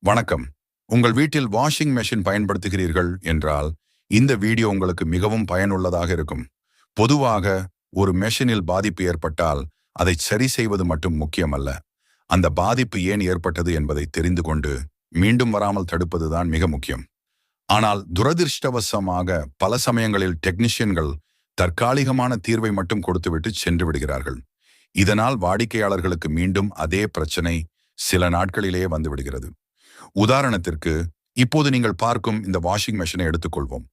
வணக்கம். உங்கள் வீட்டில் வாஷிங் மெஷின் பயன்படுத்துகிறீர்கள் என்றால் இந்த வீடியோ உங்களுக்கு மிகவும் பயனுள்ளதாக இருக்கும். பொதுவாக ஒரு மெஷினில் பாதிப்பு ஏற்பட்டால் அதை சரி செய்வது மட்டும் முக்கியமல்ல. அந்த பாதிப்பு ஏன் ஏற்பட்டது என்பதை தெரிந்து கொண்டு மீண்டும் வராமல் தடுப்பதுதான் மிக முக்கியம். ஆனால் துரதிர்ஷ்டவசமாக பல சமயங்களில் டெக்னீஷியன்கள் தற்காலிகமான தீர்வை மட்டும் கொடுத்துவிட்டு சென்று விடுகிறார்கள். இதனால் வாடிக்கையாளர்களுக்கு மீண்டும் அதே பிரச்சனை சில நாட்களிலேயே வந்து விடுகிறது. உதாரணத்திற்கு, இப்போது நீங்கள் பார்க்கும் இந்த வாஷிங் மெஷினை எடுத்துக்கொள்வோம்.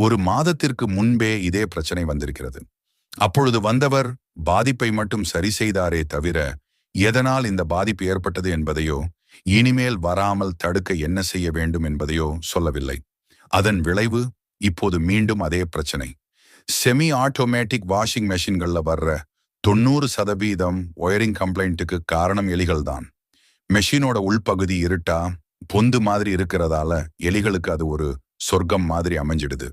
ஒரு மாதத்திற்கு முன்பே இதே பிரச்சனை வந்திருக்கிறது. அப்பொழுது வந்தவர் பாதிப்பை மட்டும் சரி செய்தாரே தவிர எதனால் இந்த பாதிப்பு ஏற்பட்டது என்பதையோ இனிமேல் வராமல் தடுக்க என்ன செய்ய வேண்டும் என்பதையோ சொல்லவில்லை. அதன் விளைவு இப்போது மீண்டும் அதே பிரச்சனை. செமி ஆட்டோமேட்டிக் வாஷிங் மெஷின்கள்ல வர்ற 90% ஒயரிங் கம்ப்ளைண்ட்டுக்கு காரணம் எலிகள்தான். மெஷினோட உள்பகுதி இருட்டா பொந்து மாதிரி இருக்கிறதால எலிகளுக்கு அது ஒரு சொர்க்கம் மாதிரி அமைஞ்சிடுது.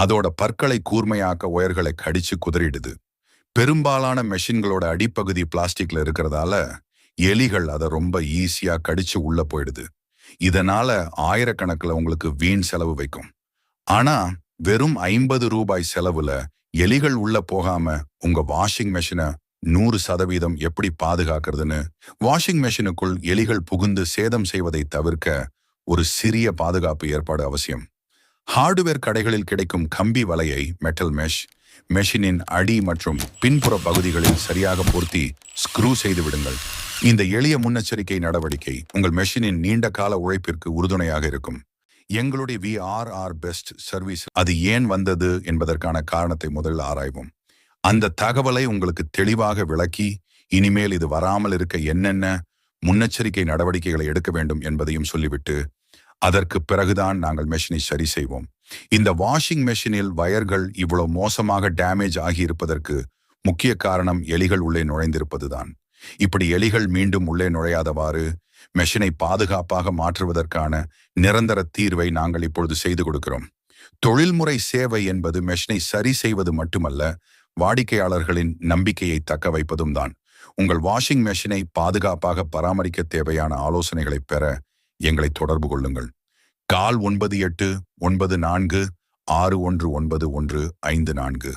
அதோட பற்களை கூர்மையாக்க ஒயர்களை கடிச்சு குதறிடுது. பெரும்பாலான மெஷின்களோட அடிப்பகுதி பிளாஸ்டிக்ல இருக்கிறதால எலிகள் அதை ரொம்ப ஈஸியா கடிச்சு உள்ள போயிடுது. இதனால ஆயிரக்கணக்கில் உங்களுக்கு வீண் செலவு வைக்கும். ஆனா வெறும் 50 ரூபாய் செலவுல எலிகள் உள்ள போகாம உங்க வாஷிங் மெஷினை 100% எப்படி பாதுகாக்கிறதுன்னு, வாஷிங் மெஷினுக்குள் எலிகள் புகுந்து சேதம் செய்வதை தவிர்க்க ஒரு சிறிய பாதுகாப்பு ஏற்பாடு அவசியம். ஹார்ட்வேர் கடைகளில் கிடைக்கும் கம்பி வலையை மெட்டல் மெஷ் மெஷினின் அடி மற்றும் பின்புற பகுதிகளில் சரியாக பொருத்தி ஸ்க்ரூ செய்து விடுங்கள். இந்த எளிய முன்னெச்சரிக்கை நடவடிக்கை உங்கள் மெஷினின் நீண்ட கால உழைப்பிற்கு உறுதுணையாக இருக்கும். எங்களுடைய VRR பெஸ்ட் சர்வீஸ் அது ஏன் வந்தது என்பதற்கான காரணத்தை முதலில் ஆராய்வோம். அந்த தகவலை உங்களுக்கு தெளிவாக விளக்கி இனிமேல் இது வராமல் இருக்க என்னென்ன முன்னெச்சரிக்கை நடவடிக்கைகளை எடுக்க வேண்டும் என்பதையும் சொல்லிவிட்டு அதற்கு பிறகுதான் நாங்கள் மெஷினை சரி செய்வோம். இந்த வாஷிங் மெஷினில் வயர்கள் இவ்வளவு மோசமாக டேமேஜ் ஆகியிருப்பதற்கு முக்கிய காரணம் எலிகள் உள்ளே நுழைந்திருப்பதுதான். இப்படி எலிகள் மீண்டும் உள்ளே நுழையாதவாறு மெஷினை பாதுகாப்பாக மாற்றுவதற்கான நிரந்தர தீர்வை நாங்கள் இப்பொழுது செய்து கொடுக்கிறோம். தொழில்முறை சேவை என்பது மெஷினை சரி செய்வது மட்டுமல்ல, வாடிக்கையாளர்களின் நம்பிக்கையை தக்க வைப்பதும் தான். உங்கள் வாஷிங் மெஷினை பாதுகாப்பாக பராமரிக்க தேவையான ஆலோசனைகளை பெற எங்களை தொடர்பு கொள்ளுங்கள். கால் 9894619154.